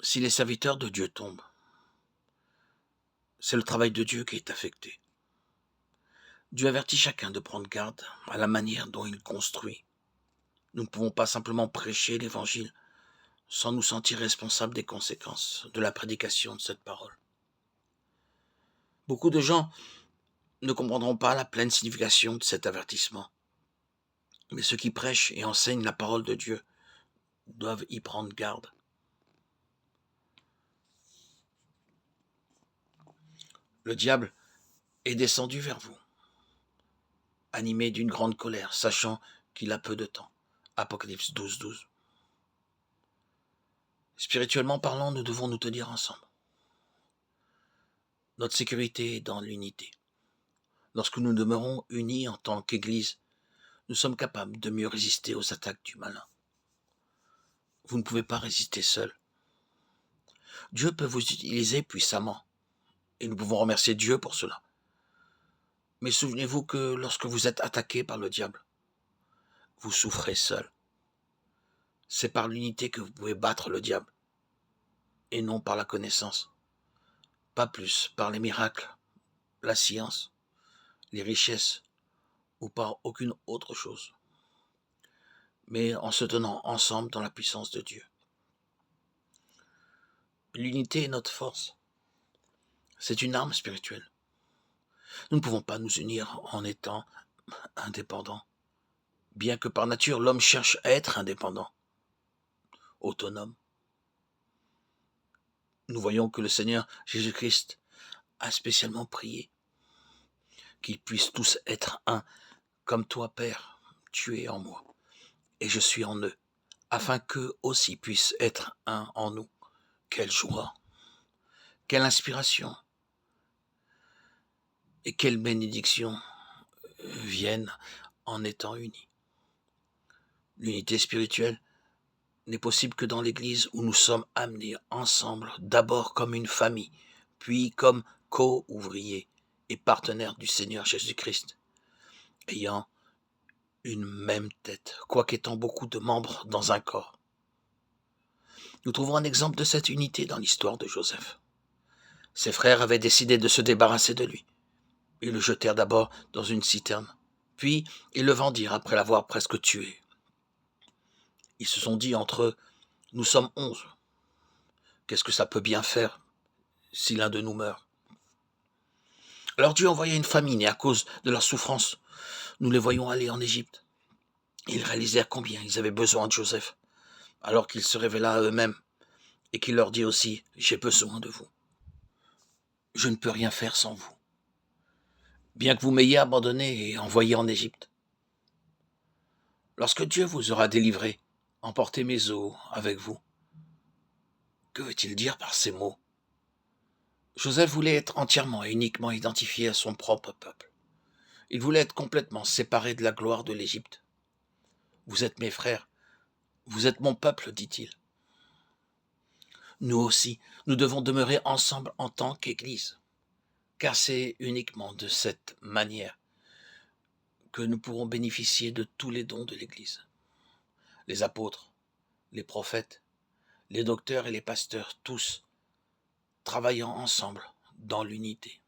Si les serviteurs de Dieu tombent, c'est le travail de Dieu qui est affecté. Dieu avertit chacun de prendre garde à la manière dont il construit. Nous ne pouvons pas simplement prêcher l'Évangile sans nous sentir responsables des conséquences de la prédication de cette parole. Beaucoup de gens ne comprendront pas la pleine signification de cet avertissement, mais ceux qui prêchent et enseignent la parole de Dieu doivent y prendre garde. Le diable est descendu vers vous, animé d'une grande colère, sachant qu'il a peu de temps. Apocalypse 12, 12. Spirituellement parlant, nous devons nous tenir ensemble. Notre sécurité est dans l'unité. Lorsque nous demeurons unis en tant qu'Église, nous sommes capables de mieux résister aux attaques du malin. Vous ne pouvez pas résister seul. Dieu peut vous utiliser puissamment, et nous pouvons remercier Dieu pour cela. Mais souvenez-vous que lorsque vous êtes attaqué par le diable, vous souffrez seul. C'est par l'unité que vous pouvez battre le diable, et non par la connaissance. Pas plus par les miracles, la science, les richesses, ou par aucune autre chose, mais en se tenant ensemble dans la puissance de Dieu. L'unité est notre force. C'est une arme spirituelle. Nous ne pouvons pas nous unir en étant indépendants, bien que par nature l'homme cherche à être indépendant, autonome. Nous voyons que le Seigneur Jésus-Christ a spécialement prié qu'ils puissent tous être un, comme toi, Père, tu es en moi, et je suis en eux, afin qu'eux aussi puissent être un en nous. Quelle joie, quelle inspiration, et quelle bénédiction viennent en étant unis. L'unité spirituelle n'est possible que dans l'Église où nous sommes amenés ensemble, d'abord comme une famille, puis comme co-ouvriers et partenaires du Seigneur Jésus-Christ, ayant une même tête, quoiqu'étant beaucoup de membres dans un corps. Nous trouvons un exemple de cette unité dans l'histoire de Joseph. Ses frères avaient décidé de se débarrasser de lui. Ils le jetèrent d'abord dans une citerne, puis ils le vendirent après l'avoir presque tué. Ils se sont dit entre eux, nous sommes 11. Qu'est-ce que ça peut bien faire si l'un de nous meurt? Alors Dieu envoya une famine et à cause de leur souffrance, nous les voyons aller en Égypte. Ils réalisèrent combien ils avaient besoin de Joseph, alors qu'il se révéla à eux-mêmes et qu'il leur dit aussi, j'ai besoin de vous. Je ne peux rien faire sans vous, bien que vous m'ayez abandonné et envoyé en Égypte. Lorsque Dieu vous aura délivré, emportez mes eaux avec vous. Que veut-il dire par ces mots? Joseph voulait être entièrement et uniquement identifié à son propre peuple. Il voulait être complètement séparé de la gloire de l'Égypte. Vous êtes mes frères, vous êtes mon peuple, dit-il. Nous aussi, nous devons demeurer ensemble en tant qu'Église, car c'est uniquement de cette manière que nous pourrons bénéficier de tous les dons de l'Église. Les apôtres, les prophètes, les docteurs et les pasteurs, tous travaillant ensemble dans l'unité.